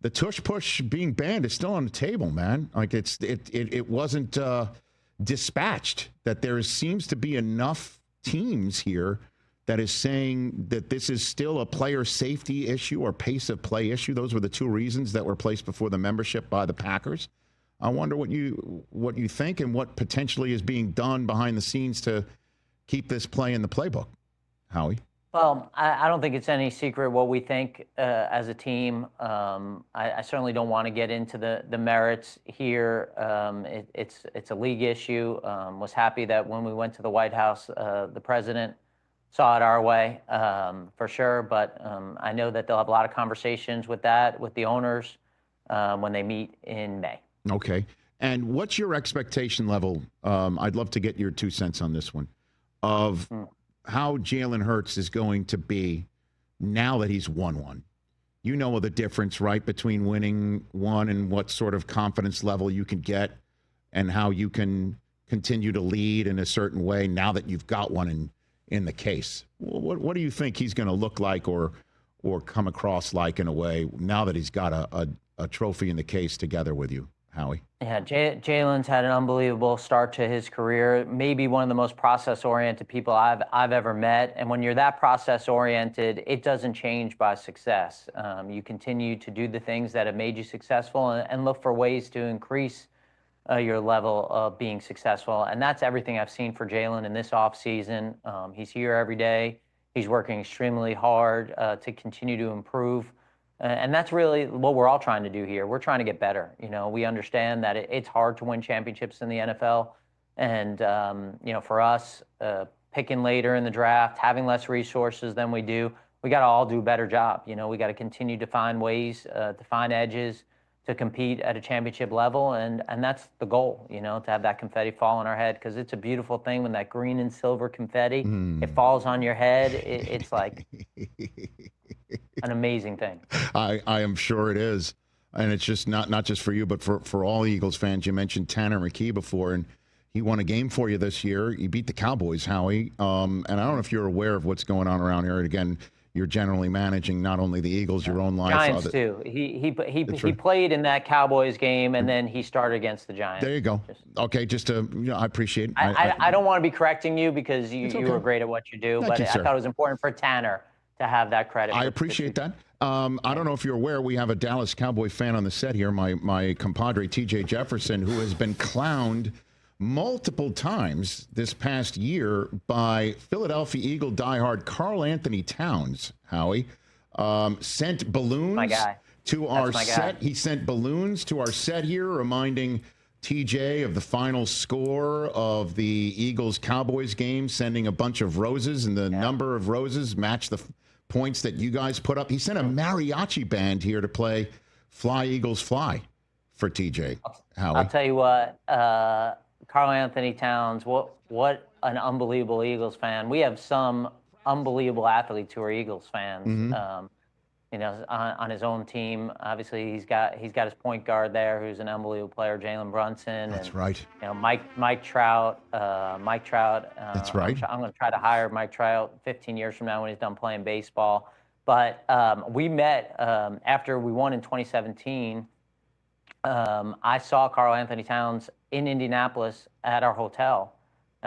the Tush Push being banned is still on the table, man. Like it wasn't dispatched. That there seems to be enough teams here that is saying that this is still a player safety issue or pace of play issue. Those were the two reasons that were placed before the membership by the Packers. I wonder what you think and what potentially is being done behind the scenes to keep this play in the playbook, Howie. Well, I don't think it's any secret what we think as a team. I certainly don't want to get into the merits here. It's a league issue. Was happy that when we went to the White House, the president saw it our way for sure. But I know that they'll have a lot of conversations with the owners when they meet in May. Okay. And what's your expectation level? I'd love to get your 2 cents on this one of how Jalen Hurts is going to be now that he's won one. You know the difference, right, between winning one and what sort of confidence level you can get and how you can continue to lead in a certain way now that you've got one in the case. What do you think he's going to look like or come across like in a way now that he's got a trophy in the case together with you, Howie? Yeah, Jalen's had an unbelievable start to his career. Maybe one of the most process-oriented people I've ever met. And when you're that process-oriented, it doesn't change by success. You continue to do the things that have made you successful and look for ways to increase your level of being successful. And that's everything I've seen for Jalen in this offseason. He's here every day. He's working extremely hard to continue to improve. And that's really what we're all trying to do here. We're trying to get better. You know, we understand that it's hard to win championships in the NFL. And, you know, for us, picking later in the draft, having less resources than we do, we got to all do a better job. You know, we got to continue to find ways to find edges to compete at a championship level. And that's the goal, you know, to have that confetti fall on our head, because it's a beautiful thing when that green and silver confetti, it falls on your head. It's like an amazing thing. I am sure it is. And it's just not just for you, but for all Eagles fans. You mentioned Tanner McKee before, and he won a game for you this year. You beat the Cowboys, Howie. And I don't know if you're aware of what's going on around here. Again, you're generally managing not only the Eagles, your own life. Giants too. He played in that Cowboys game, and then he started against the Giants. There you go. Okay, just to, you know, I appreciate it. I don't want to be correcting you because you were great at what you do, but I thought it was important for Tanner to have that credit. I appreciate that. I don't know if you're aware, we have a Dallas Cowboy fan on the set here, my compadre TJ Jefferson, who has been clowned multiple times this past year by Philadelphia Eagle diehard Karl-Anthony Towns, Howie. Sent balloons to our set. He sent balloons to our set here, reminding TJ of the final score of the Eagles-Cowboys game, sending a bunch of roses, and the number of roses matched the points that you guys put up. He sent a mariachi band here to play Fly Eagles Fly for TJ. Howie. I'll tell you what, Karl-Anthony Towns, what an unbelievable Eagles fan. We have some unbelievable athletes who are Eagles fans. You know, on his own team, obviously he's got his point guard there, who's an unbelievable player, Jalen Brunson. That's right. You know, Mike Trout. That's right. I'm going to try to hire Mike Trout 15 years from now when he's done playing baseball. But we met after we won in 2017. I saw Karl-Anthony Towns in Indianapolis at our hotel.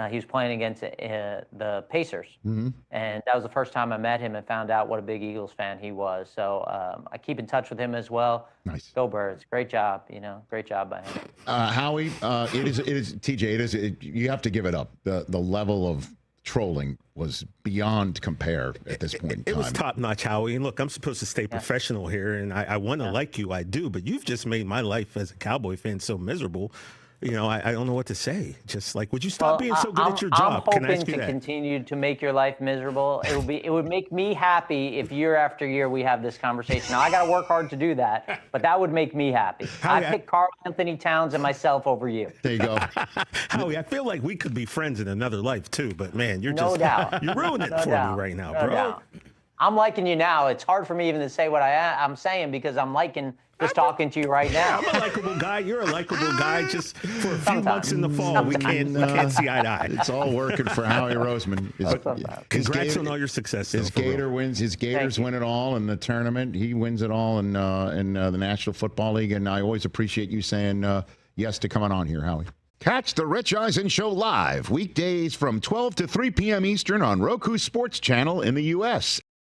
He was playing against the Pacers. And that was the first time I met him and found out what a big Eagles fan he was. So I keep in touch with him as well. Nice. Go Birds. Great job, you know, great job by him. Howie, it is TJ, you have to give it up. The level of trolling was beyond compare at this point in time. It was top notch, Howie. And look, I'm supposed to stay professional here, and I want to like you, I do, but you've just made my life as a Cowboy fan so miserable. You know, I don't know what to say. Just like, would you stop being so good at your job? I'm hoping to continue to make your life miserable. It would make me happy if year after year we have this conversation. Now I got to work hard to do that, but that would make me happy. I pick Karl-Anthony Towns and myself over you. There you go. Howie, I feel like we could be friends in another life too, but man, you're no doubt. You're ruining it for me right now, bro. Doubt. I'm liking you now. It's hard for me even to say what I'm saying because I'm liking just talking to you right now. I'm a likable guy. You're a likable guy. Just for a few months in the fall, we can't see eye to eye. It's all working for Howie Roseman. Congrats on all your success. His Gator wins. His Gators win it all in the tournament. He wins it all in the National Football League. And I always appreciate you saying yes to coming on here, Howie. Catch the Rich Eisen Show live weekdays from 12 to 3 p.m. Eastern on Roku Sports Channel in the U.S.